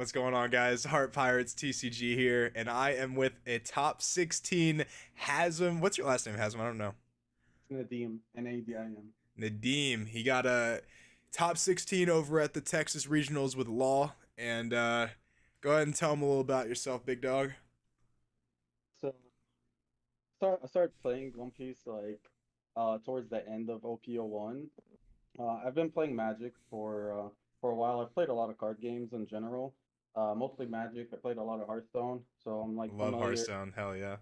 What's going on, guys? Heart Pirates TCG here, and I am with a top 16 Hazem. What's your last name, Hazem? I don't know. Nadim, Nadim. Nadim. He got a top 16 over at the Texas Regionals with Law. And go ahead and tell him a little about yourself, big dog. So I started playing One Piece like towards the end of OPO1. I've been playing Magic for a while. I've played a lot of card games in general. Mostly Magic. I played a lot of Hearthstone, so I'm like Love familiar. Hearthstone. Hell yeah.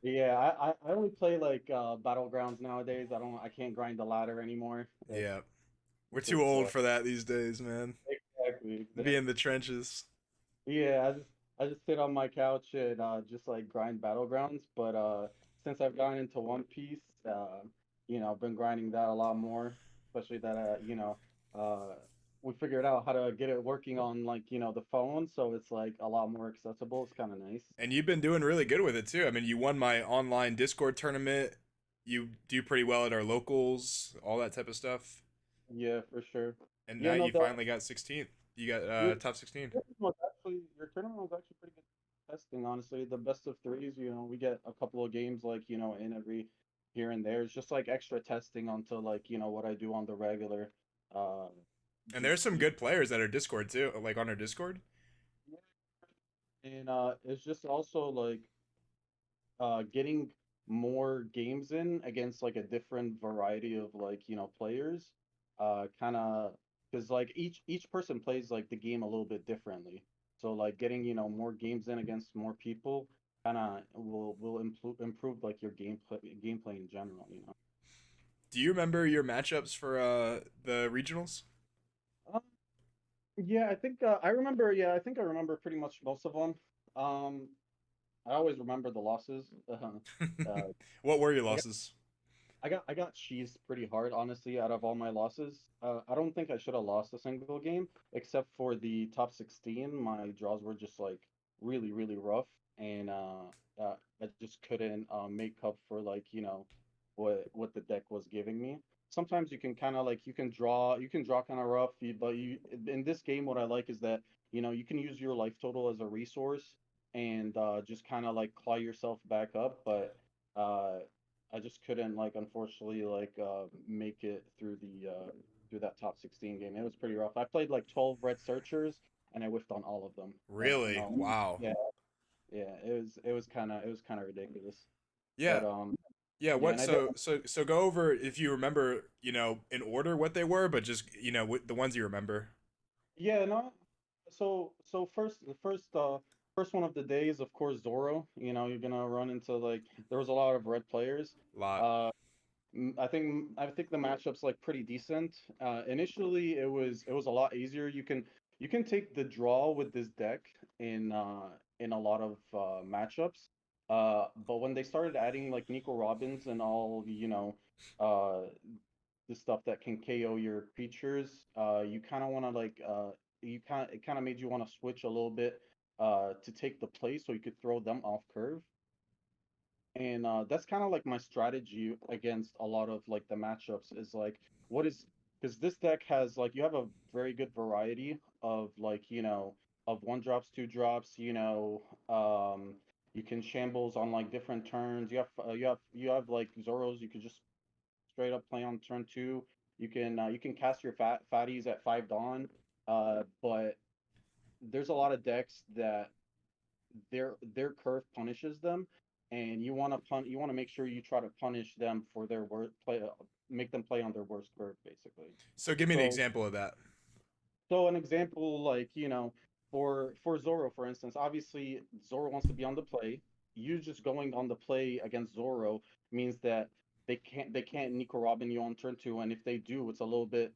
Yeah, I only play like Battlegrounds nowadays. I can't grind the ladder anymore. Yeah. We're It's too just old for that these days, man. Be in the exactly. trenches. Yeah, I just sit on my couch and just like grind battlegrounds. But since I've gotten into One Piece, I've been grinding that a lot more. Especially that uh, we figured out how to get it working on like the phone, so it's like a lot more accessible. It's kind of nice. And you've been doing really good with it, too. I mean, you won my online Discord tournament. You do pretty well at our locals, all that type of stuff. Yeah, for sure. And now Yeah, no, you the finally got 16th. You got your top 16. your tournament was actually pretty good testing, honestly. The best of threes, we get a couple of games like, in every here and there. It's just like extra testing onto like, what I do on the regular. Uh And just there's some good players that are Discord too, like on our Discord. and it's just also like getting more games in against like a different variety of like, players. Kind of because like each person plays like the game a little bit differently. So like getting, more games in against more people kind of will improve like your gameplay in general. Do you remember your matchups for the regionals? Uh, yeah, I think I remember. Yeah, I think I remember pretty much most of them. Um, I always remember the losses. Uh, What were your I got losses? I got cheesed pretty hard, honestly, out of all my losses. I don't think I should have lost a single game, except for the top 16. My draws were just like really, really rough, and I just couldn't make up for like, what the deck was giving me. Sometimes you can kind of like you can draw kind of rough, but you in this game, what I like is that, you can use your life total as a resource and just kind of like claw yourself back up, but uh I just couldn't like unfortunately like make it through that top 16 game. It was pretty rough. I played like 12 red searchers and I whiffed on all of them. Really? No. Wow. Yeah, yeah, it was kind of ridiculous. Yeah. But Yeah, yeah, what and I did. so go over if you remember, in order what they were, but just, the ones you remember. Yeah, no. So the first one of the day is of course Zoro. You're gonna run into like there was a lot of red players. Lot. Uh I think the matchup's like pretty decent. Initially, it was a lot easier. You can take the draw with this deck in a lot of matchups. But when they started adding like Nico Robbins and all, uh, the stuff that can KO your creatures, you kind of want to like it kind of made you want to switch a little bit to take the play so you could throw them off curve. And that's kind of like my strategy against a lot of like the matchups is like what is because this deck has like you have a very good variety of like of one drops, two drops, you can shambles on like different turns. You have like Zoros you could just straight up play on turn two. You can cast your fatties at 5 dawn, but there's a lot of decks that their curve punishes them, and you want to make sure you try to punish them for their worst play, make them play on their worst curve, basically. So give me an So example of that. so an example, like, for Zoro, for instance, obviously Zoro wants to be on the play. You just going on the play against Zoro means that they can't Nico Robin you on turn two, and if they do, it's a little bit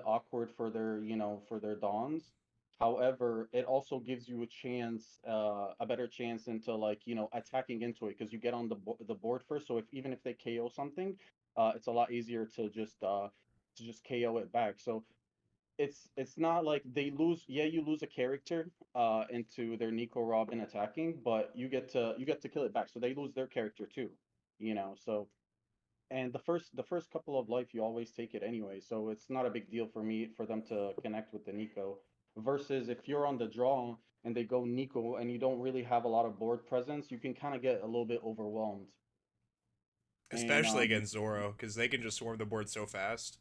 awkward for their dawns. However, it also gives you a better chance into like, attacking into it because you get on the board first. So if even if they KO something, it's a lot easier to just KO it back. So it's not like they lose. Yeah, you lose a character into their Nico Robin attacking, but you get to kill it back. So they lose their character too, So and the first couple of life you always take it anyway, so it's not a big deal for them to connect with the Nico. Versus if you're on the draw and they go Nico and you don't really have a lot of board presence, you can kind of get a little bit overwhelmed. And Especially against Zoro, because they can just swarm the board so fast.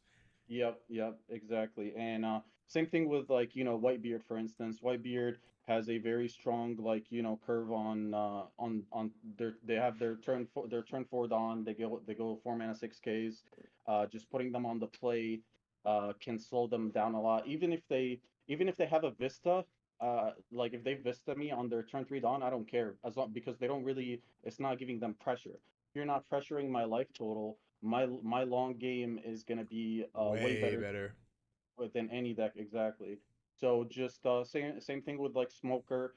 Yep, yep, exactly. And same thing with like, Whitebeard, for instance. Whitebeard has a very strong like, curve on they have their turn four Dawn. They go 4 mana 6Ks. Just putting them on the play can slow them down a lot. Even if they have a Vista, like if they Vista me on their turn three Dawn, I don't care because they don't really, it's not giving them pressure. If you're not pressuring my life total, my long game is gonna be way Way better better. than any deck exactly. So just same thing with like Smoker.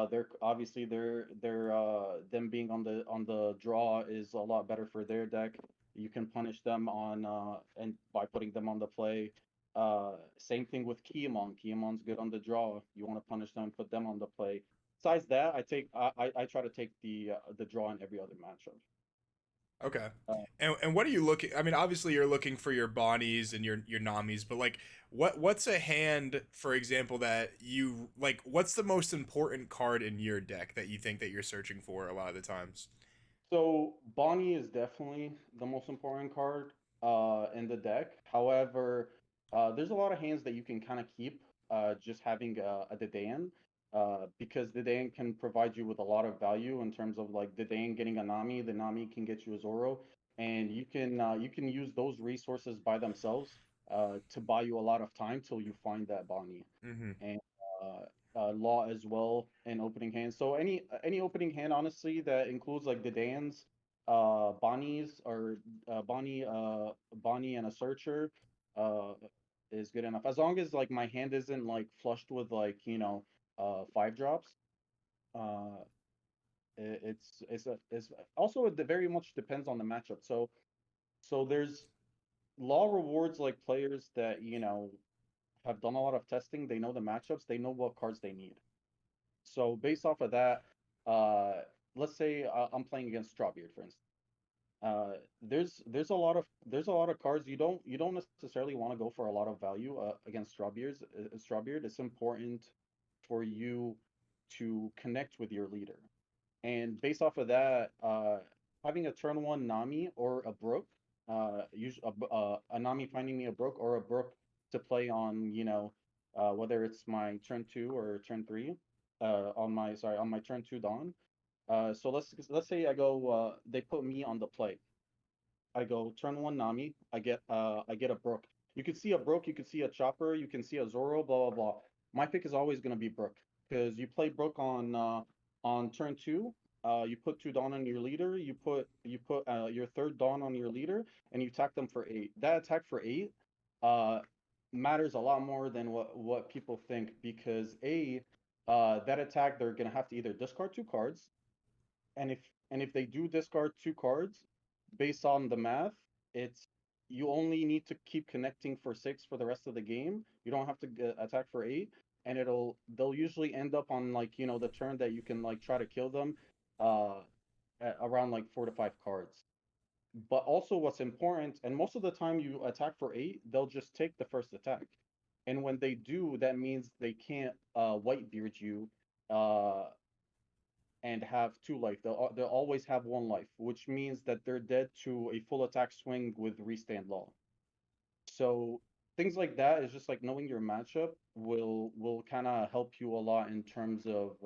They're obviously they're them being on the draw is a lot better for their deck. You can punish them on and by putting them on the play. Same thing with Kiemon. Kiemon's good on the draw. You want to punish them, put them on the play. Besides that, I try to take the draw in every other matchup. Okay. Uh, And what are you looking? I mean, obviously you're looking for your Bonnies and your Namis, but like, what's a hand, for example, that you like? What's the most important card in your deck that you think that you're searching for a lot of the times? So Bonnie is definitely the most important card in the deck. However, there's a lot of hands that you can kind of keep just having a Dedan because Dedan can provide you with a lot of value in terms of like Dedan getting a Nami, the Nami can get you a Zoro, and you can use those resources by themselves to buy you a lot of time till you find that Bonnie Mm-hmm. and law as well in opening hand. So any opening hand, honestly, that includes like the Dans, Bonnies or Bonnie and a searcher, uh, is good enough. As long as like my hand isn't like flushed with like 5 drops. Uh, it's also it very much depends on the matchup. So there's law rewards like players that have done a lot of testing. They know the matchups. They know what cards they need. So based off of that, uh, let's say I'm playing against Strawbeard, for instance. There's a lot of cards you don't necessarily want to go for a lot of value against Strawbeard. It's important for you to connect with your leader. And based off of that, having a turn one Nami or a Brook, a Nami finding me a Brook or a Brook to play on, whether it's my turn two or turn three, on my turn two Dawn. So let's say they put me on the play. I go turn one Nami. I get a Brook. You could see a Brook, you could see a Chopper, you can see a Zoro, blah blah blah. My pick is always gonna be Brook because you play Brook on turn two. You put two Dawn on your leader. You put your third Dawn on your leader, and you attack them for 8. That attack for 8 uh, matters a lot more than what people think because that attack they're gonna have to either discard 2 cards, and if they do discard 2 cards, based on the math, it's you only need to keep connecting for 6 for the rest of the game. You don't have to attack for 8, and they'll usually end up on like the turn that you can like try to kill them, uh, at around like 4 to 5 cards. But also, what's important, and most of the time you attack for 8, they'll just take the first attack, and when they do, that means they can't Whitebeard you. Uh, and have 2 life. They'll always have 1 life, which means that they're dead to a full attack swing with restand law. So things like that is just like knowing your matchup will kind of help you a lot in terms of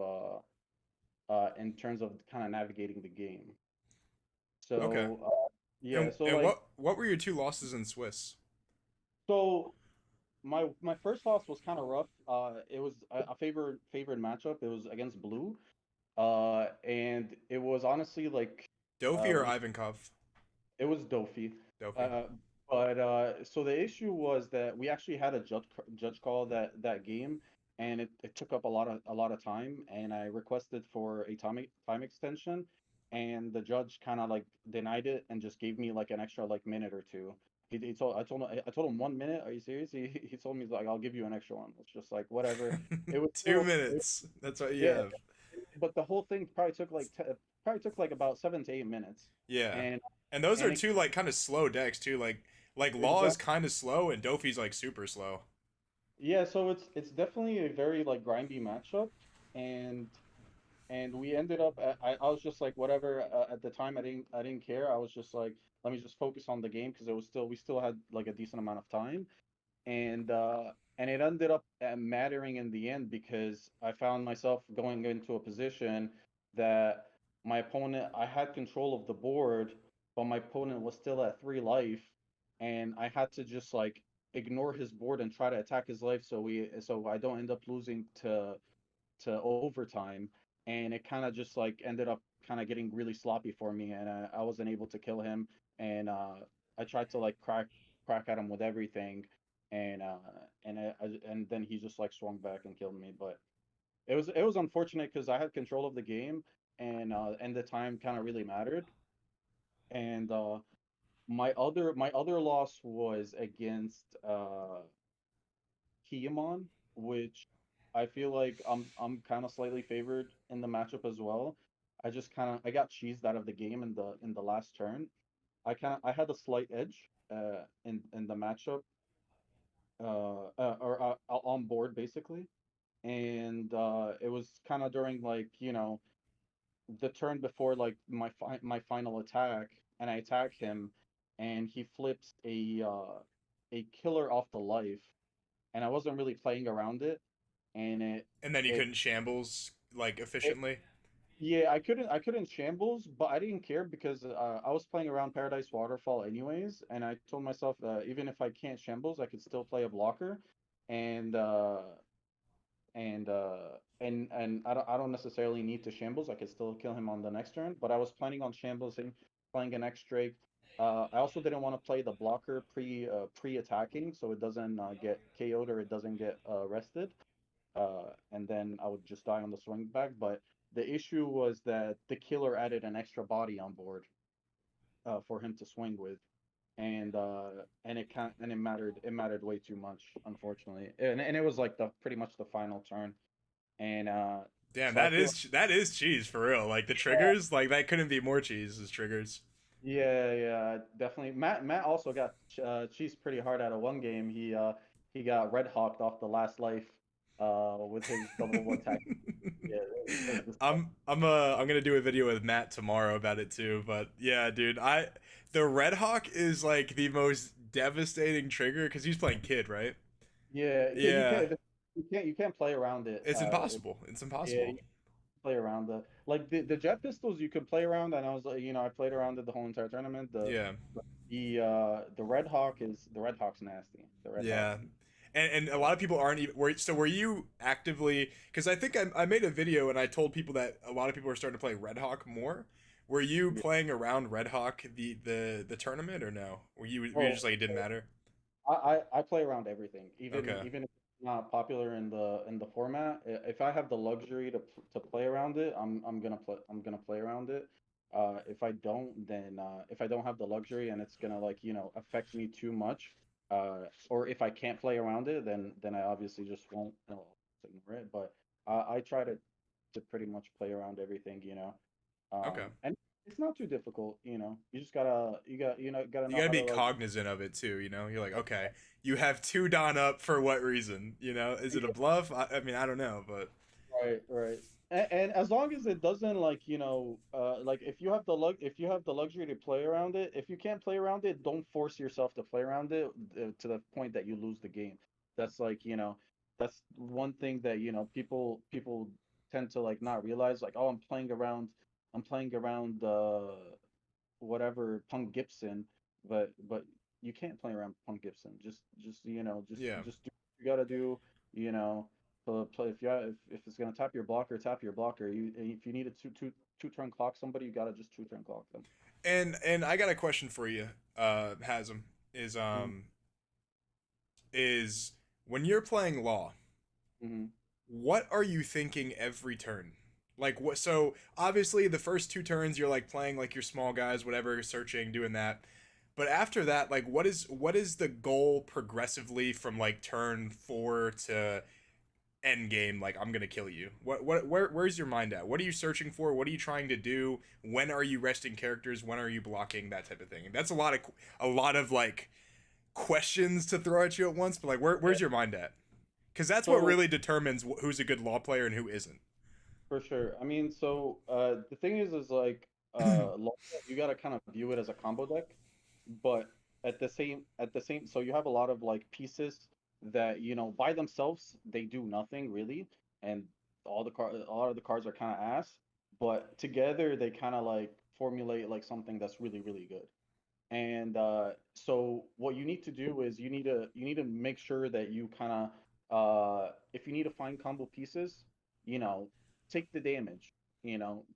kind of navigating the game. Okay. So yeah, And so and like what were your two losses in Swiss? so my first loss was kind of rough. It was a favored matchup. It was against blue. And it was honestly like Dofi or we Ivankov? it was Dofi. Dofi. Uh, but so the issue was that we actually had a judge call that game, and it took up a lot of time, and I requested for a time extension, and the judge kind of like denied it and just gave me like an extra like minute or two. I told him 1 minute. Are you serious? He told me he's like I'll give you an extra one. It's just like whatever. It was Two still minutes. That's what you yeah, have. but the whole thing probably took like about 7 to 8 minutes, Yeah. and And those are and it two like kind of slow decks too. Like Law is exactly kind of slow and Dofi's like super slow. Yeah, so it's definitely a very like grindy matchup, and we ended up I was just like whatever at the time I didn't care. I was just like let me just focus on the game because it was still we still had like a decent amount of time, and it ended up mattering in the end because I found myself going into a position that my opponent I had control of the board, but my opponent was still at 3 life, and I had to just like ignore his board and try to attack his life so I don't end up losing to overtime, and it kind of just like ended up kind of getting really sloppy for me, and I wasn't able to kill him, and I tried to like crack at him with everything, and and then he just like swung back and killed me. But it was unfortunate because I had control of the game, and the time kind of really mattered. And my other loss was against Kiamon, which I feel like I'm kind of slightly favored in the matchup as well. I got cheesed out of the game in the last turn. I had a slight edge in the matchup or on board basically, and it was kind of during like the turn before like my final attack, and I attack him, and he flips a killer off the life, and I wasn't really playing around it, and And then you it couldn't shambles like it efficiently. yeah, I couldn't shambles, but I didn't care because I was playing around Paradise Waterfall anyways, and I told myself even if I can't shambles, I could still play a blocker, and I don't necessarily need to shambles. I could still kill him on the next turn, but I was planning on shamblesing, playing an X Drake. I also didn't want to play the blocker pre-attacking, so it doesn't get KO'd or it doesn't get rested, and then I would just die on the swing back. But the issue was that the killer added an extra body on board for him to swing with, and it mattered way too much, unfortunately, and it was like the pretty much the final turn, and Damn, so I feel like, that is cheese for real. Like the triggers, like that couldn't be more cheese as triggers. yeah, yeah, definitely. Matt also got cheesed pretty hard out of one game. He got red hawked off the last life with his double attack. Yeah, it was disgusting. I'm gonna do a video with Matt tomorrow about it too. But yeah, dude, I the Red Hawk is like the most devastating trigger because he's playing Kid, right? Yeah, you Yeah, can't play around it. it's impossible. It's Yeah, you impossible. can play around the jet pistols you could play around, and I was like, I played around it the whole entire tournament. Yeah, The Red Hawk's nasty. The Red Hawk. yeah. And a Yeah. lot of people aren't even were you actively because I think I made a video and I told people that a lot of people are starting to play Red Hawk more. Were you Yeah. playing around Red Hawk the tournament or no? Were you Oh, just like it didn't matter? I play around everything, Okay. even if it's not popular in the format. If I have the luxury to play around it, I'm gonna play around it. If I don't have the luxury and it's gonna like affect me too much, or if I can't play around it, then I obviously just won't ignore it. But I try to pretty much play around everything, Okay. and it's not too difficult. You just gotta You know gotta how be to like. cognizant of it too, you know? You're like, okay, you have two Don up for what reason? You know, is it a bluff? I mean, I don't know, but Right, right. And as long as it doesn't like, like if you have the luxury to play around it, if you can't play around it, don't force yourself to play around it to the point that you lose the game. That's like, that's one thing that, people tend to like not realize like, oh, I'm playing around whatever Punk Gibson, but you can't play around Punk Gibson. yeah. Just do what you gotta do. You know, play if it's gonna tap your blocker, tap your blocker. If you need a two turn clock somebody, you gotta just two-turn clock them. And I got a question for you, Hazem, is Hmm. um is when you're playing Law, Hmm. what are you thinking every turn? Like what so obviously the first two turns you're like playing like your small guys, whatever, searching, doing that. But after that, like what is the goal progressively from like turn 4 to end game like I'm gonna kill you? Where's your mind at? What are you searching for? What are you trying to do? When are you resting characters? When are you blocking? That type of thing. That's a lot of like questions to throw at you at once. But like where's your mind at? Because that's what So really determines who's a good law player and who isn't. for sure. I mean, so the thing is like you gotta kind of view it as a combo deck, but at the same, so you have a lot of like pieces that by themselves they do nothing really, and a lot of the cards are kind of ass, but together they kind of like formulate like something that's really really good. And so what you need to do is you need to make sure that you kind of if you need to find combo pieces, you know, take the damage,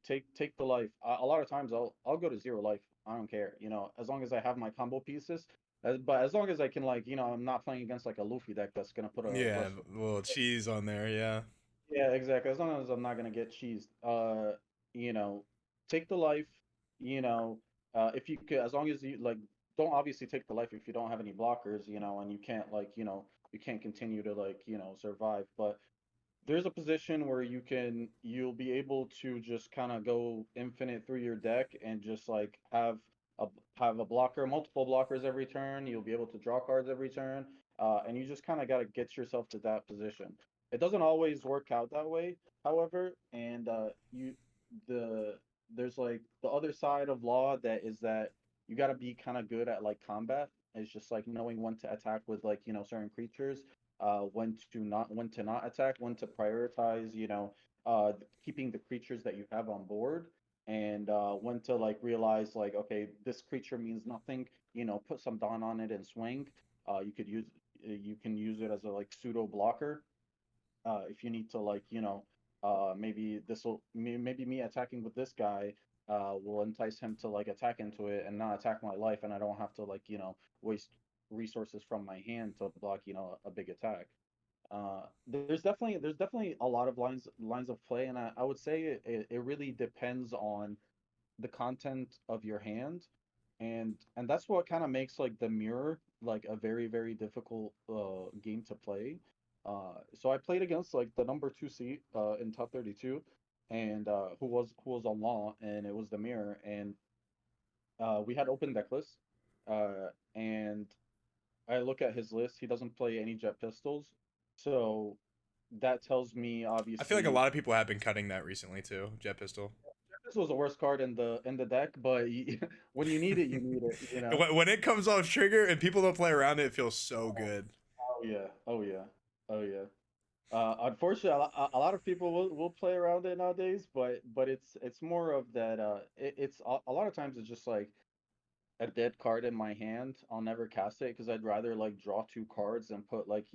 take the life. A lot of times I'll go to zero life. I don't care, as long as I have my combo pieces. But as long as I can like, I'm not playing against like a Luffy deck that's gonna put a Yeah, rest. a little cheese on there. Yeah. Yeah, exactly. As long as I'm not gonna get cheesed. You know, take the life, if you could, as long as you like, don't obviously take the life if you don't have any blockers, and you can't like, you can't continue to like, survive. But there's a position where you'll be able to just kind of go infinite through your deck and just like a have a blocker, multiple blockers every turn. You'll be able to draw cards every turn, and you just kind of got to get yourself to that position. It doesn't always work out that way, however, and the there's like the other side of law that is that you got to be kind of good at like combat. It's just like knowing when to attack with like certain creatures, when to not attack, when to prioritize, keeping the creatures that you have on board, and when to like realize like, okay, this creature means nothing, put some Dawn on it and swing. You can use it as a like pseudo blocker, if you need to like, maybe maybe me attacking with this guy will entice him to like attack into it and not attack my life, and I don't have to like, waste resources from my hand to block, a big attack. There's definitely a lot of lines of play, and I would say it really depends on the content of your hand, and that's what kind of makes like the mirror like a very very difficult game to play. So I played against like the number two seed in top 32, and who was on law, and it was the mirror, and we had open deck lists, and I look at his list. He doesn't play any jet pistols, so that tells me I feel like a obviously lot of people have been cutting that recently too. Jet pistol. this was the worst card in the deck, but when you need it, you need it. When it comes off trigger and people don't play around it, it feels so good. Oh yeah, oh yeah, oh yeah. Unfortunately, a lot of people will play around it nowadays, but it's more of that. It's a lot of times it's just like a dead card in my hand. I'll never cast it because I'd rather like draw two cards and put like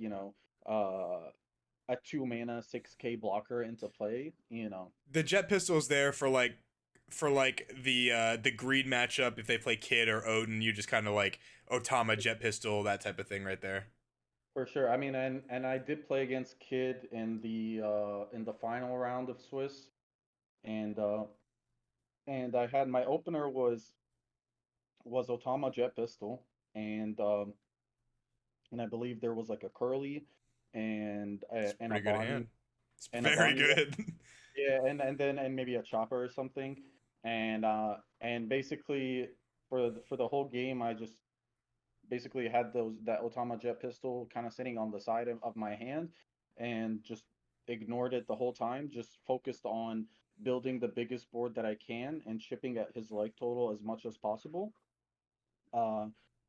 a 2 mana 6K blocker into play. The jet pistol is there for like the greed matchup if they play Kid or Odin, you just kind of like Otama jet pistol that type of thing right there. For sure. I mean, and I did play against Kid in the final round of Swiss, and I had my opener was Otama Jet Pistol, and I believe there was like a curly It's a and a pretty good Bonnie hand. It's and a very Bonnie good. yeah, and maybe a chopper or something, and basically for the whole game I just basically had that Otama jet pistol kind of sitting on the side of my hand, and just ignored it the whole time. Just focused on building the biggest board that I can and chipping at his life total as much as possible. Uh,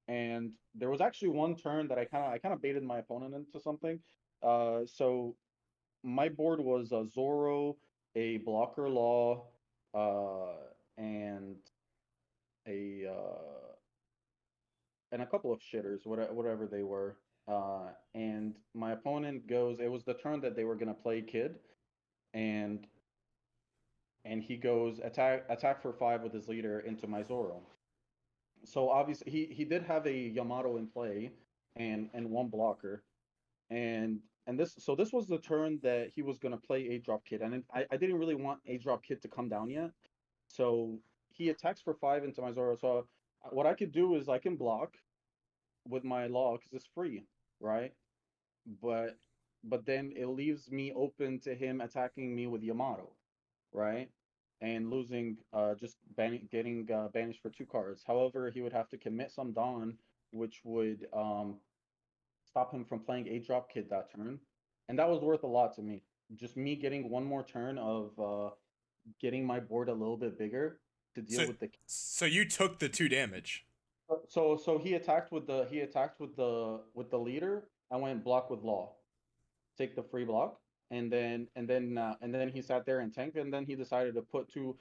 and there was actually one turn that I kind of baited my opponent into something. So my board was a Zoro, a blocker law, and a and a couple of shitters, whatever they were. And my opponent goes. It was the turn that they were gonna play Kid, and he goes attack for 5 with his leader into my Zoro. So obviously he did have a Yamato in play, and one blocker, and this was the turn that he was gonna play a drop Kid, and I didn't really want a drop Kid to come down yet, so he attacks for 5 into my Zoro. So what I could do is I can block with my law because it's free, right? But then it leaves me open to him attacking me with Yamato, right? And losing, just getting banished for 2 cards. However, he would have to commit some Dawn, which would stop him from playing a drop kid that turn. and that was worth a lot to me. Just me getting one more turn of getting my board a little bit bigger to deal So with the. so you took the 2 damage. So he attacked with the leader. I went block with law, take the free block, and then he sat there and tanked, and then he decided to put two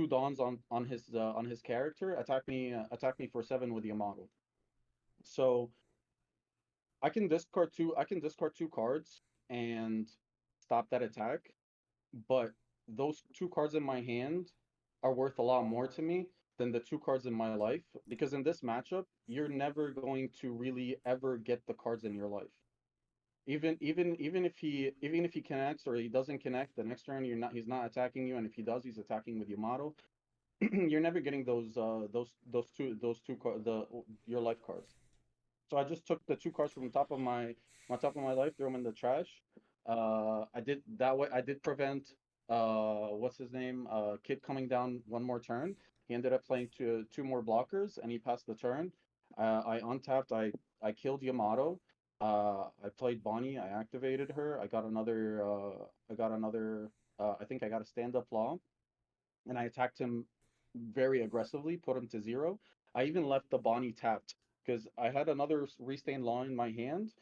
dawns on his character, attack me for 7 with Yamato. So I can discard 2 cards and stop that attack, but those 2 cards in my hand are worth a lot more to me than the 2 cards in my life, because in this matchup you're never going to really ever get the cards in your life. Even if he connects or he doesn't connect the next turn, he's not attacking you, and if he does, he's attacking with Yamato. You're never getting the your life cards. So I just took the 2 cards from the top of top of my life, threw them in the trash. I did that way. I did prevent what's his name, Kid coming down one more turn. He ended up playing two more blockers, and he passed the turn. I untapped. I killed Yamato. I played Bonnie. I activated her. I got another. I got another. I think I got a stand up law, and I attacked him very aggressively, put him to 0. I even left the Bonnie tapped because I had another Restain Law in my hand,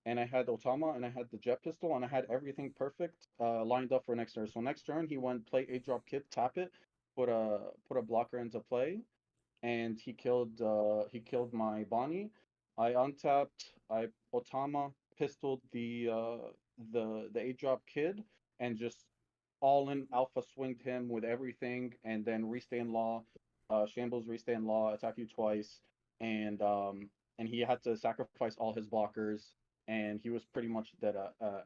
and I had Otama, and I had the Jet Pistol, and I had everything perfect lined up for next turn. So next turn, he went play 8-drop Kit, tap it, put a blocker into play, and he killed my Bonnie. I untapped, I Otama pistoled the 8-drop Kid, and just all in alpha swinged him with everything, and then Restain Law, Shambles Restain Law, attack you twice, and he had to sacrifice all his blockers, and he was pretty much dead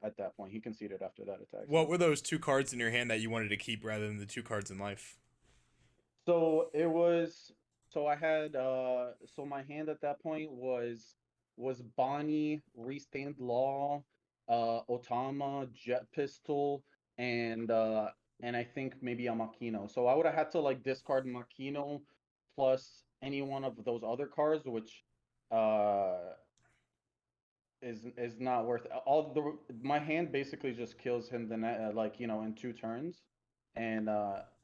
at that point. He conceded after that attack. What were those 2 cards in your hand that you wanted to keep rather than the 2 cards in life? So it was so I had so my hand at that point was Bonnie, Restained Law, Otama, Jet Pistol, and I think maybe a Makino. So I would have had to like discard Makino plus any one of those other cards, which uh is not worth all the my hand basically just kills him like in 2 turns, and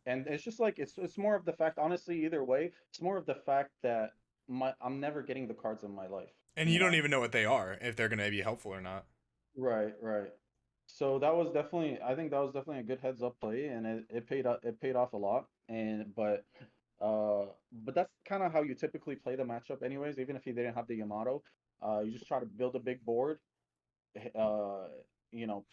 it's just like it's more of the fact, honestly, either way it's more of the fact that I'm never getting the cards in my life, And you you don't know. even know what they are, if they're going to be helpful or not. Right. So that was definitely, I think that was definitely a good heads up play, and it paid off a lot, but that's kind of how you typically play the matchup anyways, even if you didn't have the Yamato. You just try to build a big board, uh,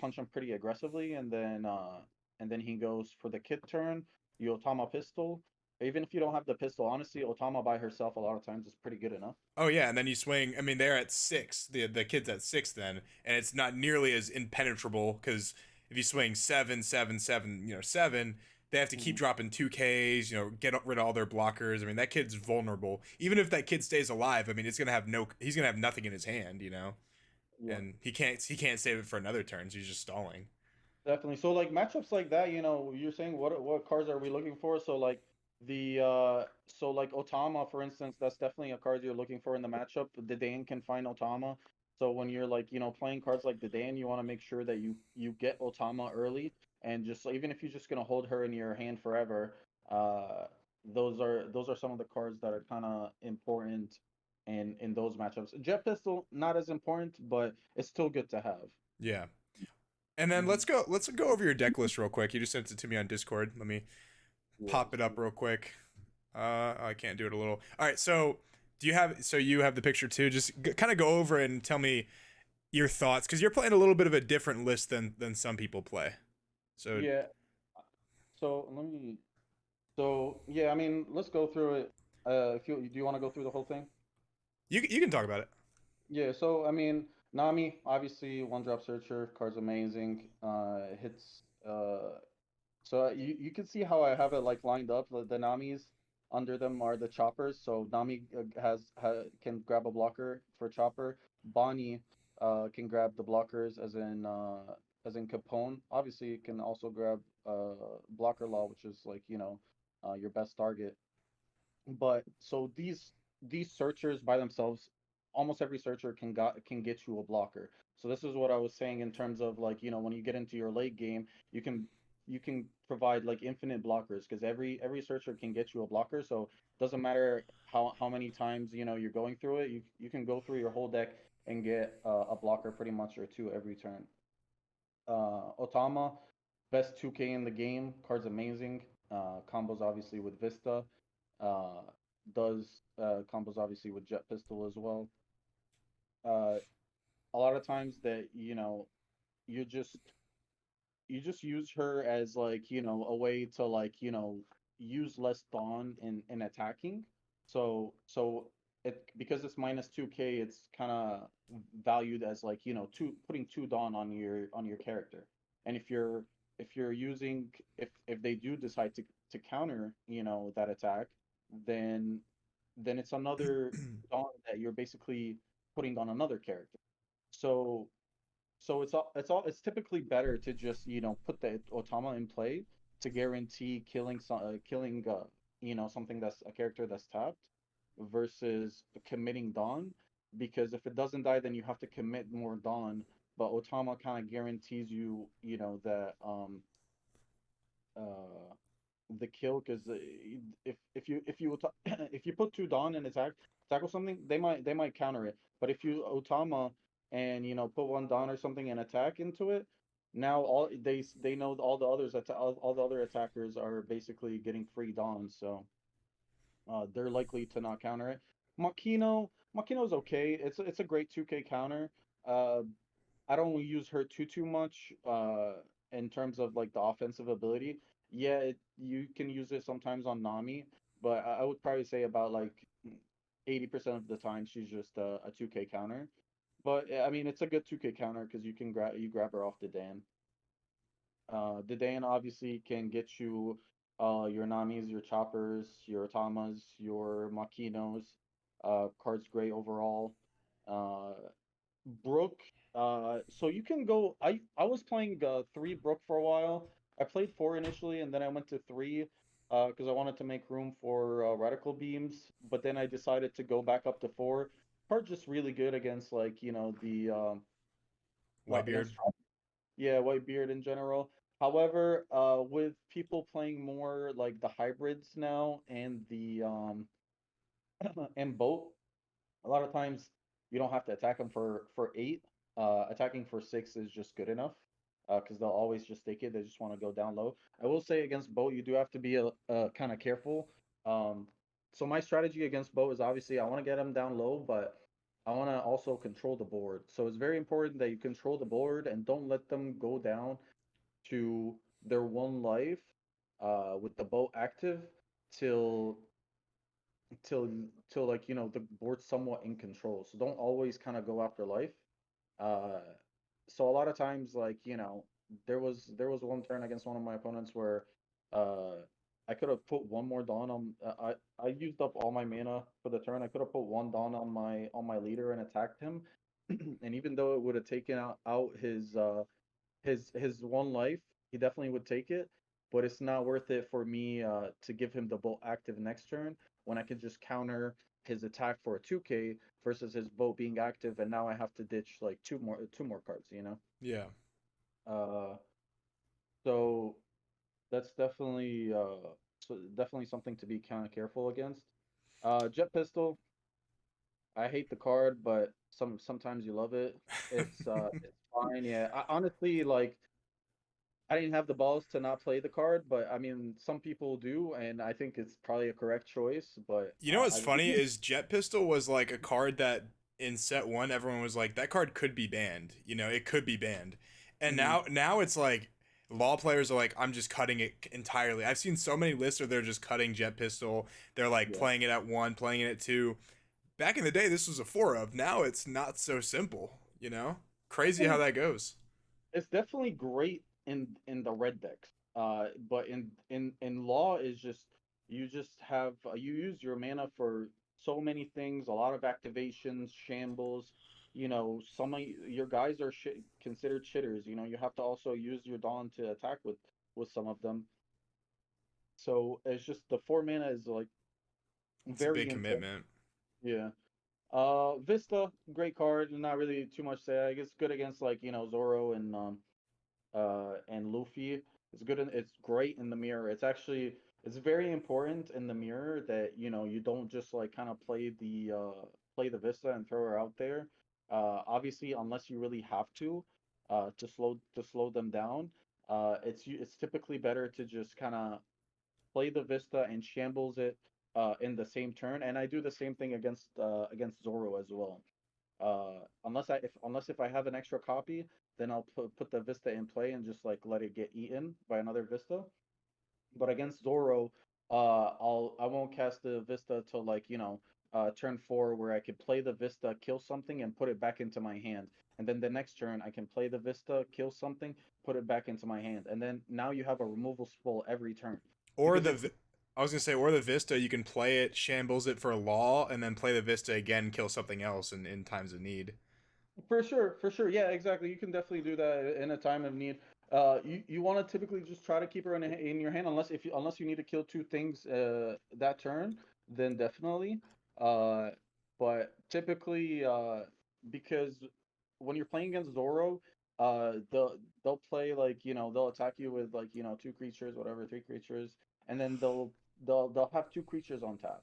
punch him pretty aggressively, and then he goes for the kid turn. You Otama pistol. Even if you don't have the pistol, honestly, Otama by herself a lot of times is pretty good enough. Oh yeah, and then you swing. I mean, they're at 6. The kid's at 6 then, and it's not nearly as impenetrable because if you swing 7, 7, 7, 7, they have to keep Mhm. dropping 2Ks. Get rid of all their blockers. I mean, that kid's vulnerable. Even if that kid stays alive, I mean, it's gonna have no. He's gonna have nothing in his hand. Yeah, And he can't save it for another turn. So he's just stalling. definitely. So like matchups like that, you're saying what cards are we looking for? So like so like Otama, for instance, that's definitely a card you're looking for in the matchup. The Dane can find Otama. So when you're like, playing cards like the Dane, you want to make sure that you get Otama early, and just even if you're just gonna hold her in your hand forever, those are some of the cards that are kind of important in those matchups. Jet Pistol not as important, but it's still good to have. Yeah. And then Hmm. let's go over your deck list real quick. You just sent it to me on Discord. Let me Yeah. pop it up real quick. I can't do it a little. All right, so you have the picture too? Just kind of go over and tell me your thoughts because you're playing a little bit of a different list than some people play. So Yeah. So let me. So yeah, I mean, let's go through it. If you do you want to go through the whole thing? you can talk about it. Yeah. So I mean, Nami, obviously, one drop searcher, card's amazing. Hits. So you can see how I have it like lined up. The Namis under them are the choppers. So Nami can grab a blocker for chopper. Bonnie can grab the blockers as in Capone. Obviously, you can also grab blocker law, which is like your best target. But so these searchers by themselves almost every searcher can get you a blocker. So this is what I was saying in terms of like, when you get into your late game, you can you can provide like infinite blockers because every searcher can get you a blocker. So it doesn't matter how many times, you're going through it. You can go through your whole deck and get a blocker pretty much or two every turn. Otama, best 2K in the game. Card's amazing. Combos obviously with Vista. Uh, does combos obviously with Jet Pistol as well. Uh, a lot of times that you just you just use her as like a way to like use less Dawn in attacking. So it because it's minus 2K, it's kind of valued as like two putting two Dawn on your character. And if you're using if they do decide to counter that attack, then it's another Dawn that you're basically putting on another character. So it's typically better to just put the Otama in play to guarantee killing something that's a character that's tapped versus committing Dawn, because if it doesn't die then you have to commit more Dawn, but Otama kind of guarantees you that uh the kill, because if you if you put two Dawn and tackle something, they might counter it. But if you Otama and put one Dawn or something and attack into it, now they know all the others all the other attackers are basically getting free Dawn, so they're likely to not counter it. Makino's okay. It's a great 2K counter. Uh, I don't use her too much in terms of like the offensive ability. Yeah, you can use it sometimes on Nami, but I would probably say about like 80% of the time she's just a 2K counter. But I mean, it's a good 2K counter because you grab her off the Dan. The Dan obviously can get you your Namis, your Choppers, your Otamas, your Makinos. Card's great overall. Uh, Brook. So you can go. I was playing three Brook for a while. I played four initially, and then I went to three because I wanted to make room for radical beams. But then I decided to go back up to four. Card just really good against like the Whitebeard. against yeah, Whitebeard in general. However, with people playing more like the hybrids now and the and boat, a lot of times you don't have to attack them for eight. Attacking for six is just good enough because they'll always just take it. They just want to go down low. I will say against boat, you do have to be kind of careful. Um, so my strategy against boat is obviously I want to get them down low, but I want to also control the board. So it's very important that you control the board and don't let them go down to their one life with the boat active till till till like the board's somewhat in control. So don't always kind of go after life. Uh, so a lot of times, like there was one turn against one of my opponents where uh I could have put one more Dawn on. I used up all my mana for the turn. I could have put one Dawn on my leader and attacked him, and even though it would have taken out his one life, he definitely would take it. But it's not worth it for me to give him the bolt active next turn when I can just counter his attack for a 2K versus his boat being active, and now I have to ditch like two more cards, you know. Yeah. Uh, so that's definitely something to be kind of careful against. Jet Pistol, I hate the card, but sometimes you love it. It's fine. Yeah, honestly, like I didn't have the balls to not play the card, but I mean, some people do, and I think it's probably a correct choice. But You know what's I funny is Jet Pistol was like a card that in set one everyone was like that card could be banned. You know, it could be banned, and Mhm. now it's like law players are like I'm just cutting it entirely. I've seen so many lists where they're just cutting Jet Pistol. They're like Yeah. playing it at one, playing it at two. Back in the day, this was a four of. Now it's not so simple. You know, crazy how Definitely, that goes. it's definitely great in the red decks. But in law is just you just have you use your mana for so many things, a lot of activations, shambles. Some of your guys are considered shitters. You have to also use your Dawn to attack with some of them. So it's just the four mana is like It's a very big important. commitment. Yeah. Vista, great card. Not really too much to say. I guess good against like Zoro and Luffy. It's good. It's great in the mirror. It's very important in the mirror that you don't just like kind of play the Vista and throw her out there. Obviously, unless you really have to slow them down. It's typically better to just kind of play the Vista and shambles it in the same turn. And I do the same thing against Zoro as well. Unless if I have an extra copy, then I'll put the Vista in play and just like let it get eaten by another Vista. But against Zoro, I won't cast the Vista till like turn 4, where I could play the Vista, kill something, and put it back into my hand. And then the next turn I can play the Vista, kill something, put it back into my hand. And then now you have a removal spell every turn. Or Because the if Vi- I was gonna say, or the Vista, you can play it, shambles it for a law, and then play the Vista again, kill something else in times of need. For sure. Yeah, exactly. You can definitely do that in a time of need. You want to typically just try to keep her in your hand, unless you need to kill two things that turn, then definitely. Uh, but typically, because when you're playing against Zoro, they'll play like they'll attack you with like two creatures, whatever, three creatures, and then they'll have two creatures on tap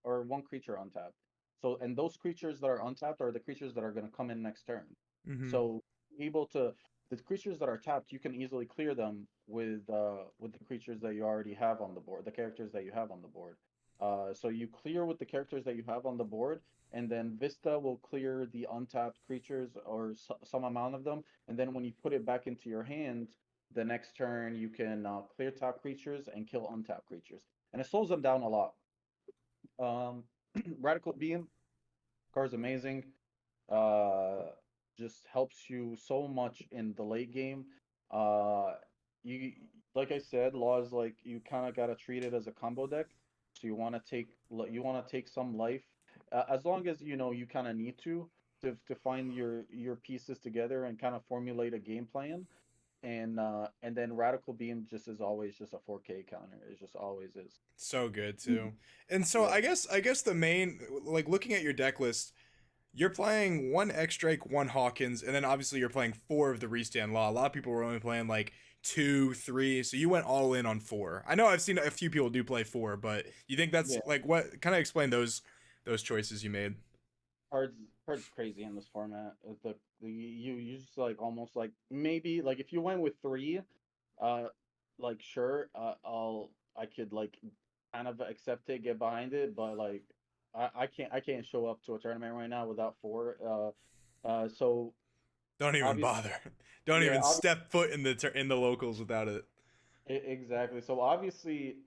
or one creature untapped. So, and those creatures that are untapped are the creatures that are going to come in next turn. Mm-hmm. So, able to the creatures that are tapped, you can easily clear them with the creatures that you already have on the board, the characters that you have on the board. So you clear with the characters that you have on the board, and then Vista will clear the untapped creatures or some amount of them, and then when you put it back into your hand, the next turn you can clear tap creatures and kill untapped creatures, and it slows them down a lot. Um, Radical Beam card's amazing. Uh, just helps you so much in the late game. Uh, you like I said, Law is like you kind of gotta treat it as a combo deck. So you want to take some life, as long as you kind of need to find your pieces together and kind of formulate a game plan. And then Radical Beam just is always just a 4K counter. It just always is. So good too. And so Yeah. I guess the main, like, looking at your deck list, you're playing one X Drake, one Hawkins, and then obviously you're playing four of the Restand Law. A lot of people were only playing like two, three, so you went all in on four. I know I've seen a few people do play four, but you think that's Yeah. like what? Kind of explain those choices you made. cards cards crazy in this format. You just like almost like maybe like if you went with three, uh, like sure, I could like kind of accept it, get behind it, but like I can't show up to a tournament right now without four. So Don't even obviously, bother. Don't yeah, even step foot in the locals without it. exactly. So obviously,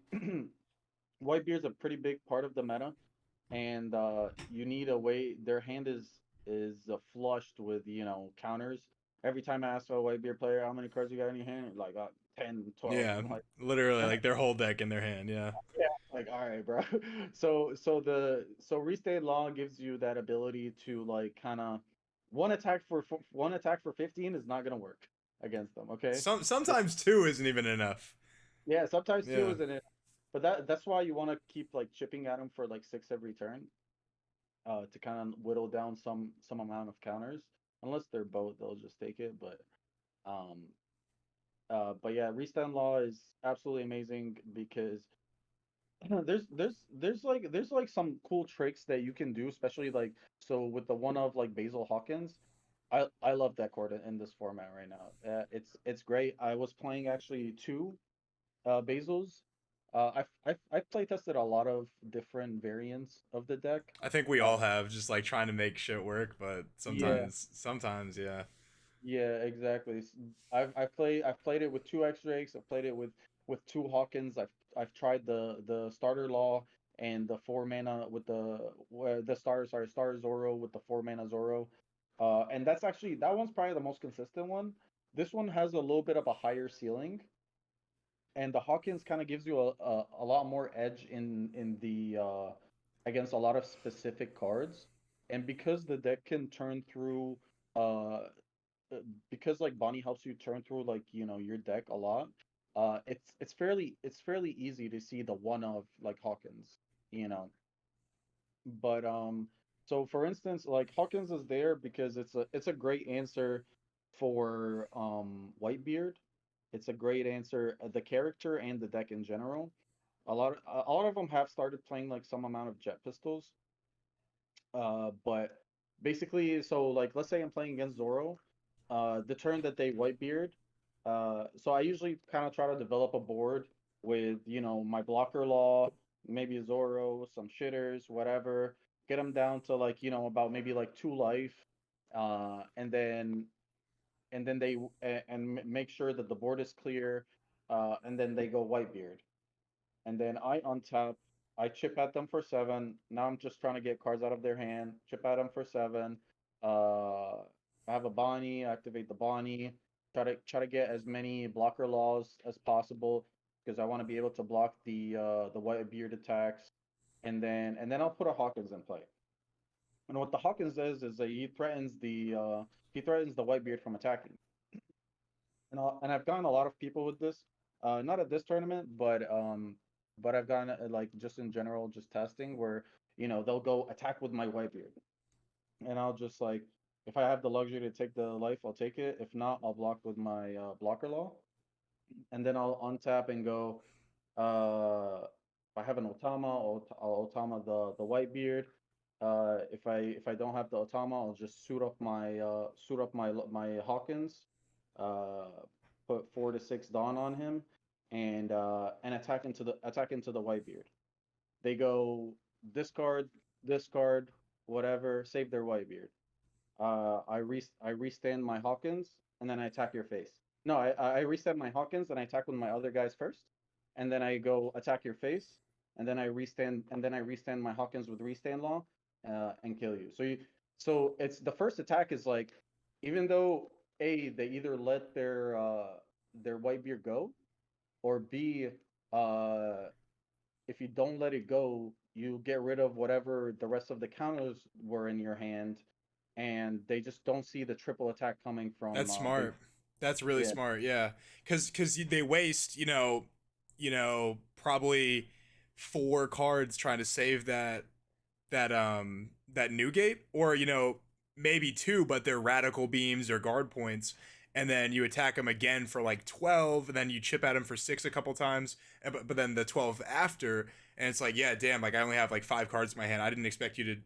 Whitebeard's a pretty big part of the meta, and you need a way. Their hand is flushed with counters. Every time I ask a white beer player how many cards you got in your hand, like 10, 12. Yeah, I'm like, literally like their whole deck in their hand. Yeah. yeah, like all right, bro. So restate law gives you that ability to like kind of one attack for 15 is not gonna work against them. Okay, so Sometimes two isn't even enough. yeah, sometimes two Yeah. isn't it, but that's why you want to keep like chipping at them for like six every turn, to kind of whittle down some amount of counters. Unless they're both, they'll just take it. Um, but yeah, Restand Law is absolutely amazing because there's like some cool tricks that you can do, especially like so with the one of like Basil Hawkins. I love that card in this format right now. It's great. I was playing actually two Basils. I've play tested a lot of different variants of the deck. I think we Uh, all have just like trying to make shit work, but yeah, sometimes, yeah. yeah, exactly. I've played it with two X Drakes. I've played it with two Hawkins. I've tried the starter law and the four mana with the starter Zoro with the four mana Zoro. And that one's probably the most consistent one. This one has a little bit of a higher ceiling, and the Hawkins kind of gives you a lot more edge in the against a lot of specific cards. And because the deck can turn through uh uh, because like Bonnie helps you turn through like your deck a lot. It's fairly easy to see the one of like Hawkins, you know. But So for instance, like Hawkins is there because it's a great answer for Whitebeard. It's a great answer, the character and the deck in general. A lot of them have started playing like some amount of jet pistols. But basically, so like let's say I'm playing against Zoro, the turn that they Whitebeard, so I usually kind of try to develop a board with, my blocker law, maybe a Zoro, some shitters, whatever, get them down to like, about maybe like 2 life, and then make sure that the board is clear, and then they go Whitebeard, and then I untap. I chip at them for 7. Now I'm just trying to get cards out of their hand. Chip at them for 7. I have a Bonnie. Activate the Bonnie. Try to get as many blocker laws as possible because I want to be able to block the white beard attacks. And then I'll put a Hawkins in play. And what the Hawkins does is that he threatens the white beard from attacking. And I've gotten a lot of people with this, not at this tournament, but I've gotten like just in general, just testing where they'll go attack with my Whitebeard, and I'll just like if I have the luxury to take the life, I'll take it. If not, I'll block with my blocker law, and then I'll untap and go. If I have an Otama, I'll Otama the Whitebeard. If I don't have the Otama, I'll just suit up my Hawkins, uh, put 4 to 6 Dawn on him, and attack into the Whitebeard. They go discard, discard, whatever, save their Whitebeard. I restand my Hawkins and then I attack your face. No, I restand my Hawkins and I attack with my other guys first, and then I go attack your face, and then I restand my Hawkins with restand law, and kill you. So it's the first attack is like, even though they either let their Whitebeard go, or B, uh if you don't let it go, you get rid of whatever the rest of the counters were in your hand, and they just don't see the triple attack coming from That's base. smart. That's really Yeah, smart. Yeah, because they waste probably 4 cards trying to save that Newgate, or maybe 2, but they're radical beams or guard points, and then you attack them again for like 12, and then you chip at them for 6 a couple times, but then the 12 after, and it's like, yeah, damn, like I only have like 5 cards in my hand. I didn't expect you to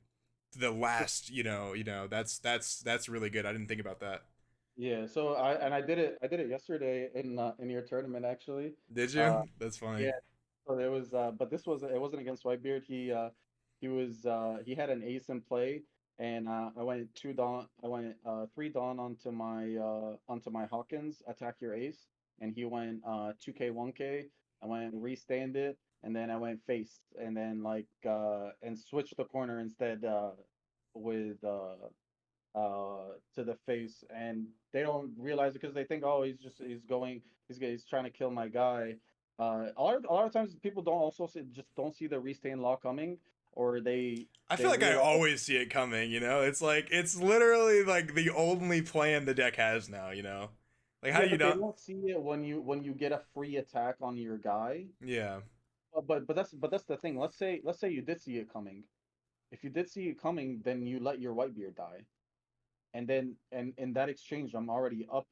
the last, that's really good. I didn't think about that. yeah. So I did it yesterday in your tournament actually. Did Uh, you? That's funny. yeah. So there was, but it wasn't against Whitebeard. He had an ace in play, and I went 2 Dawn. I went 3 Dawn onto my Hawkins, attack your ace, and he went 2K 1K. I went restand it, and then I went face, and then and switched the corner instead, with to the face, and they don't realize it because they think, oh, he's trying to kill my guy. A lot of times people just don't see the restand law coming, or they I they feel like I realize. always see it coming, It's like it's literally like the only plan the deck has now, Like how Yeah, do you but they not? don't see it when you get a free attack on your guy. Yeah. But that's the thing. Let's say you did see it coming. If you did see it coming, then you let your Whitebeard die, and then and in that exchange, I'm already up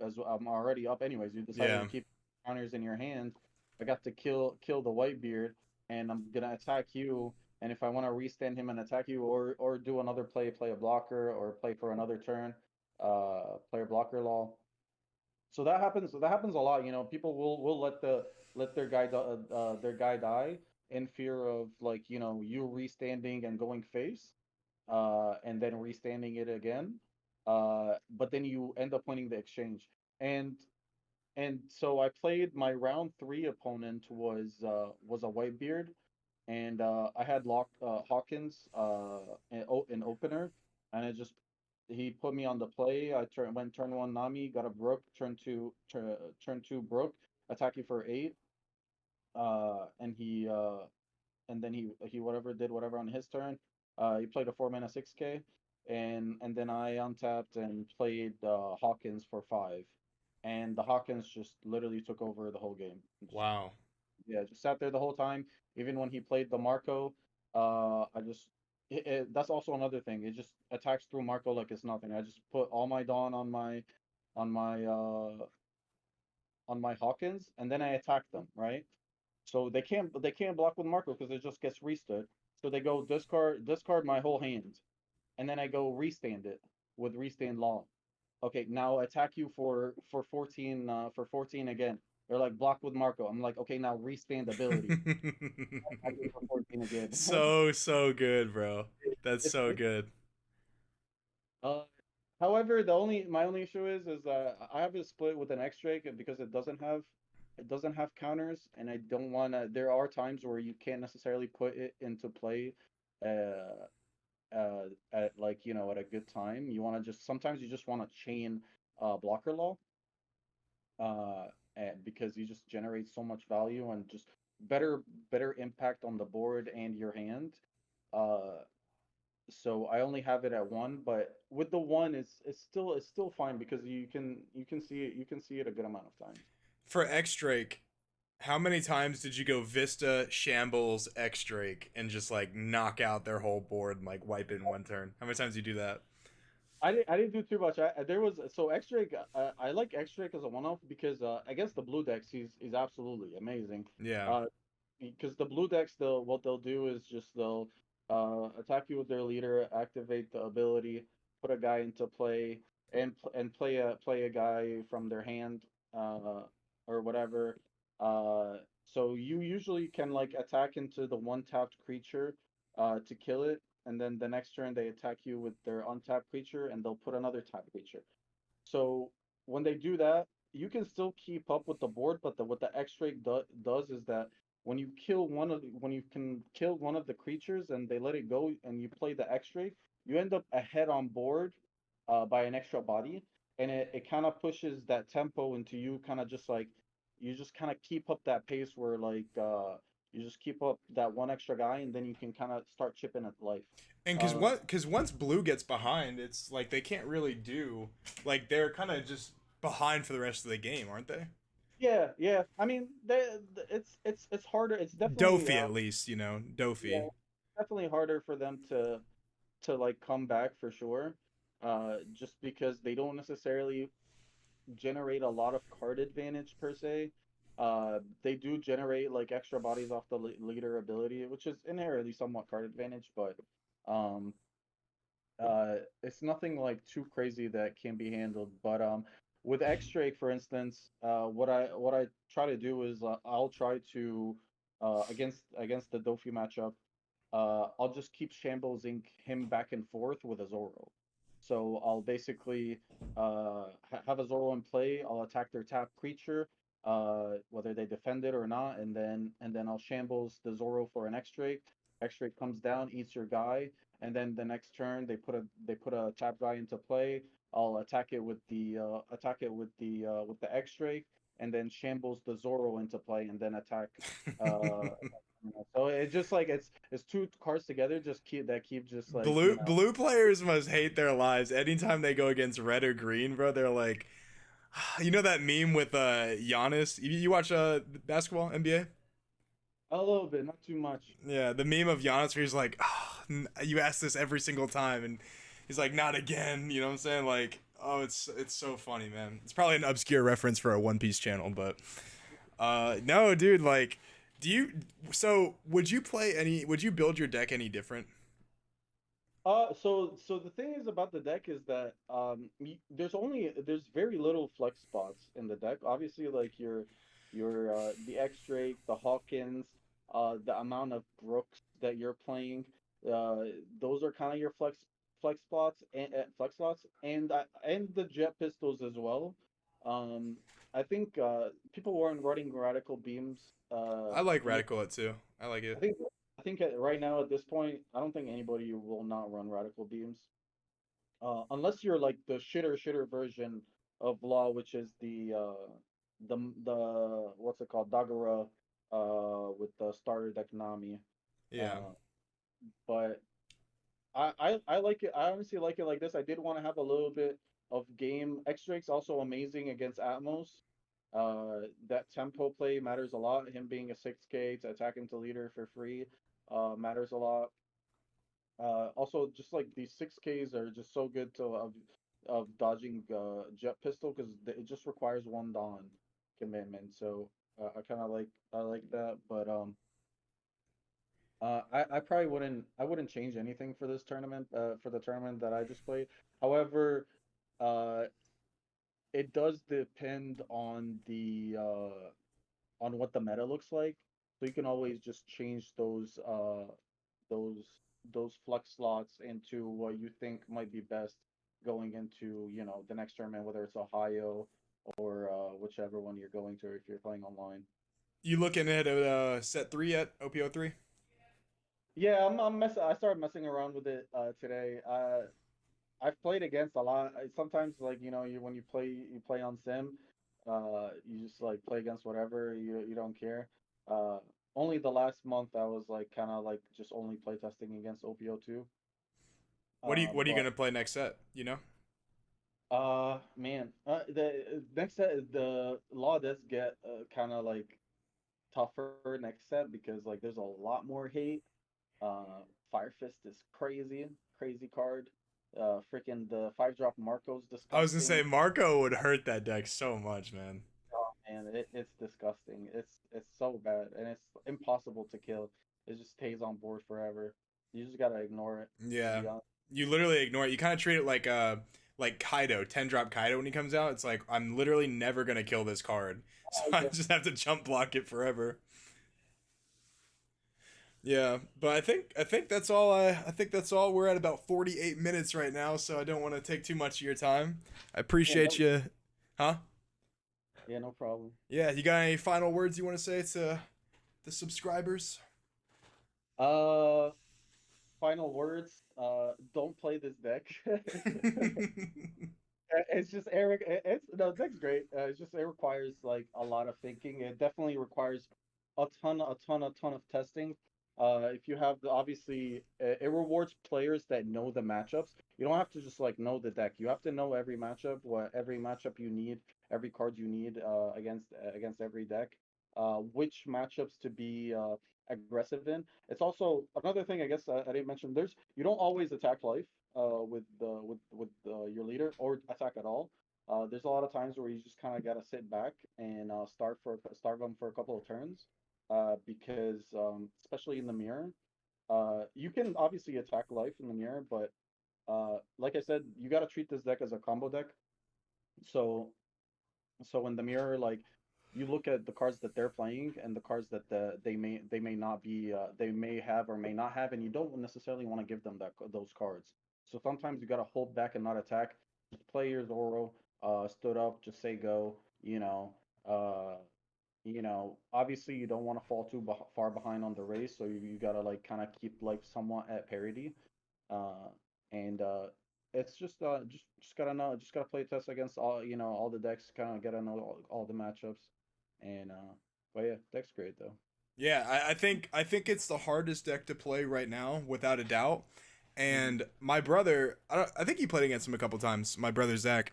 anyways. You decided to Yeah. keep counters in your hand. I got to kill the Whitebeard, and I'm gonna attack you. And if I want to restand him and attack you, or do another play a blocker, or play for another turn, play a blocker law. So that happens a lot. People will let their guy die in fear of, like, you restanding and going face, and then restanding it again. But then you end up winning the exchange. And so I played my round 3 opponent was a Whitebeard, and I had locked Hawkins in opener, and he put me on the play. Went turn 1 Nami, got a Brook, turn 2 Brook, attack you for 8, and then he did whatever on his turn. He played a 4 mana 6K, and then I untapped and played Hawkins for 5, and the Hawkins just literally took over the whole game. Wow. Yeah, just sat there the whole time. Even when he played the Marco, I just that's also another thing. It just attacks through Marco like it's nothing. I just put all my Dawn on my uh on my Hawkins, and then I attack them, right? So they can't block with Marco because it just gets restood. So they go discard my whole hand, and then I go restand it with restand law. Okay, now attack you for 14 for 14 again. They're like block with Marco. I'm like, okay, now restand ability. Attack you for 14 again. So good, bro. That's it's so good. uh however, my only issue is that I have it split with an X Drake because it doesn't have counters, and I don't wanna. There are times where you can't necessarily put it into play, uh, at like at a good time. You want to just sometimes you just want to chain blocker law, uh, because you just generate so much value and just better better impact on the board and your hand. Uh, so I only have it at one, but with the one, it's still fine because you can see it a good amount of times. For X Drake, how many times did you go Vista, Shambles, X Drake, and just like knock out their whole board and like wipe it in one turn? How many times did you do that? I didn't do too much. There was so X Drake. I like X Drake as a one off because against the blue decks he's absolutely amazing. Yeah. Uh, because the blue decks what they'll do is just they'll attack you with their leader, activate the ability, put a guy into play, and play a guy from their hand, uh, or whatever. So you usually can like attack into the one tapped creature, to kill it, and then the next turn they attack you with their untapped creature, and they'll put another tapped creature. So when they do that, you can still keep up with the board, but what the X-ray does is that when you can kill one of the creatures and they let it go and you play the X-ray, you end up ahead on board, by an extra body, and it kind of pushes that tempo into you, kind of just like you just kind of keep up that pace where like you just keep up that one extra guy, and then you can kind of start chipping at life. And Uh, because once blue gets behind, it's like they can't really do like they're kind of just behind for the rest of the game, aren't they? Yeah, yeah. I mean, it's harder. It's definitely Dofi at least, you know, Dofi. yeah, definitely harder for them to like come back for sure. Just because they don't necessarily generate a lot of card advantage per se. They do generate like extra bodies off the leader ability, which is inherently somewhat card advantage, but um it's nothing like too crazy that can be handled. But with X Drake, for instance, what I try to do is I'll try to against the Dofi matchup, I'll just keep shamblesing him back and forth with a Zoro. So I'll basically have a Zoro in play. I'll attack their tap creature, whether they defend it or not, and then I'll shambles the Zoro for an X Drake. X Drake comes down, eats your guy, and then the next turn they put a tap guy into play. I'll attack it with the X Drake, and then shambles the Zoro into play, and then attack. Uh, so it's just like it's two cards together, just keep just like Blue players must hate their lives anytime they go against red or green, bro. They're like, you know that meme with Giannis. You watch basketball NBA? a little bit, not too much. Yeah, the meme of Giannis where he's like, you ask this every single time, and he's like, not again. You know what I'm saying? Like, oh, it's so funny, man. It's probably an obscure reference for a One Piece channel, but no, dude. Like, do you? So, would you play any? Would you build your deck any different? So the thing is about the deck is that there's very little flex spots in the deck. Obviously, like your the X Drake, the Hawkins, the amount of Brooks that you're playing, those are kind of your flex slots, and the Jet Pistols as well. Um, I think people weren't running Radical Beams. I like Radical it too. I like I it. think right now at this point, I don't think anybody will not run radical beams, unless you're like the shitter version of Law, which is the what's it called, Dagura, with the starter deck Nami. Yeah. Uh, but I like it. I honestly like it like this. I did want to have a little bit of game. X Drake's also amazing against Atmos. That tempo play matters a lot. Him being a 6K to attack into leader for free, matters a lot. Also, just like these 6Ks are just so good to of dodging jet pistol because it just requires one Dawn commitment. So I kind of I like that, but I probably wouldn't change anything for this tournament for the tournament that I just played. However, uh, it does depend on what the meta looks like. So you can always just change those those flex slots into what you think might be best going into, the next tournament, whether it's Ohio or whichever one you're going to if you're playing online. You looking at set three yet? OPO three? Yeah, I started messing around with it today. I've played against a lot. Sometimes like, when you play on sim, you just like play against whatever, you don't care. Uh Only the last month I was like kind of like just only play testing against OPO2. What are you But gonna play next set? You know? man, the next set, the law does get kind of like tougher next set because like there's a lot more hate. Fire Fist is crazy, crazy card. Freaking the 5-drop Marco's I was gonna disgusting. say Marco would hurt that deck so much, man. Oh man, it's disgusting. It's so bad and it's impossible to kill. It just stays on board forever. You just gotta ignore it, to Yeah, be honest. you literally ignore it. You kind of treat it like Kaido, 10 drop Kaido when he comes out. It's like I'm literally never gonna kill this card, so Oh, I yeah. just have to jump block it forever. Yeah, but I think that's all. I think that's all. We're at about 48 minutes right now, so I don't want to take too much of your time. I Yeah, appreciate you. Huh? yeah, no problem. Yeah, you got any final words you want to say to the subscribers? Uh, Final words. Don't play this deck. It's just Eric. It's no, that's great. It's just it requires like a lot of thinking. It definitely requires a ton of testing. If you have obviously, it rewards players that know the matchups. You don't have to just like know the deck. You have to know every matchup, what every matchup you need, every card you need against every deck. Which matchups to be aggressive in. It's also another thing I guess I didn't mention. You don't always attack life with your leader or attack at all. There's a lot of times where you just kind of gotta sit back and starve them for a couple of turns, because especially in the mirror, you can obviously attack life in the mirror, but like I said, you gotta treat this deck as a combo deck. So so in the mirror, like you look at the cards that they're playing and the cards that they may not be they may have or may not have, and you don't necessarily want to give them those cards. So sometimes you gotta hold back and not attack. Just play your Zoro, stood up, just say go. Uh, obviously you don't want to fall too far behind on the race, so you gotta like kind of keep life somewhat at parity. uh, and it's just gotta know, just gotta play test against all the decks, kind of gotta know all the matchups, and but yeah, deck's great though. Yeah, I think it's the hardest deck to play right now, without a doubt. Hmm. And my brother, I think he played against him a couple times. My brother Zach,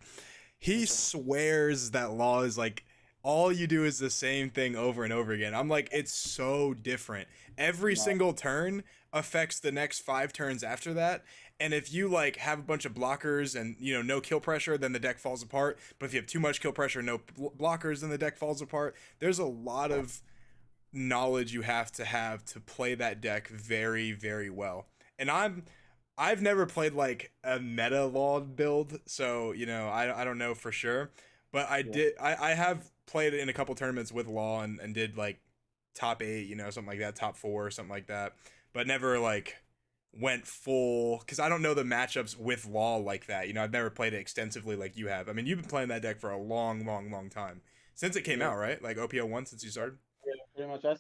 he Okay. swears that law is like all you do is the same thing over and over again. I'm like, it's so different. Every No. single turn affects the next 5 turns after that. And if you like have a bunch of blockers and no kill pressure, then the deck falls apart. But if you have too much kill pressure, no blockers, then the deck falls apart. There's a lot of knowledge you have to play that deck very, very well. And I've never played like a meta law build, so I don't know for sure. But Yeah. I have played in a couple tournaments with law and did like top eight, something like that, top four, something like that. But never like went full because I don't know the matchups with law like that. I've never played it extensively like you have. I mean, you've been playing that deck for a long, long, long time since it came Yeah. out, right? Like OPO one since you started. Yeah, pretty much. I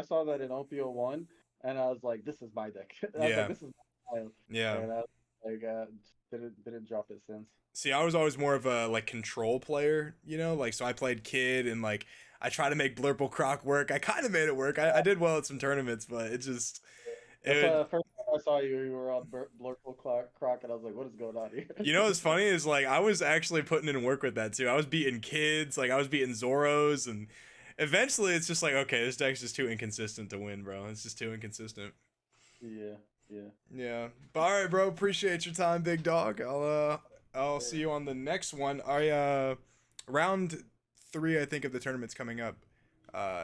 saw that in OPO one, and I was like, this is my deck. I was like, Yeah, this is my style, yeah. and I like just didn't drop it since. See, I was always more of a like control player, like so I played kid and like I try to make Blurple Croc work. I kind of made it work. I did well at some tournaments, but it just it That's would. the first time I saw you. You were on Blurple Croc, and I was like, what is going on here? What's funny is like I was actually putting in work with that too. I was beating kids, like I was beating Zoros, and eventually it's just like okay, this deck's just too inconsistent to win, bro. It's just too inconsistent. Yeah, Yeah. Yeah. But all right, bro. Appreciate your time, big dog. I'll see Sure. you on the next one. I round 3, I think, of the tournament's coming up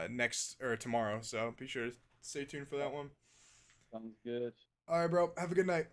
next or tomorrow. So be sure to stay tuned for that one. Sounds good. All right, bro. Have a good night.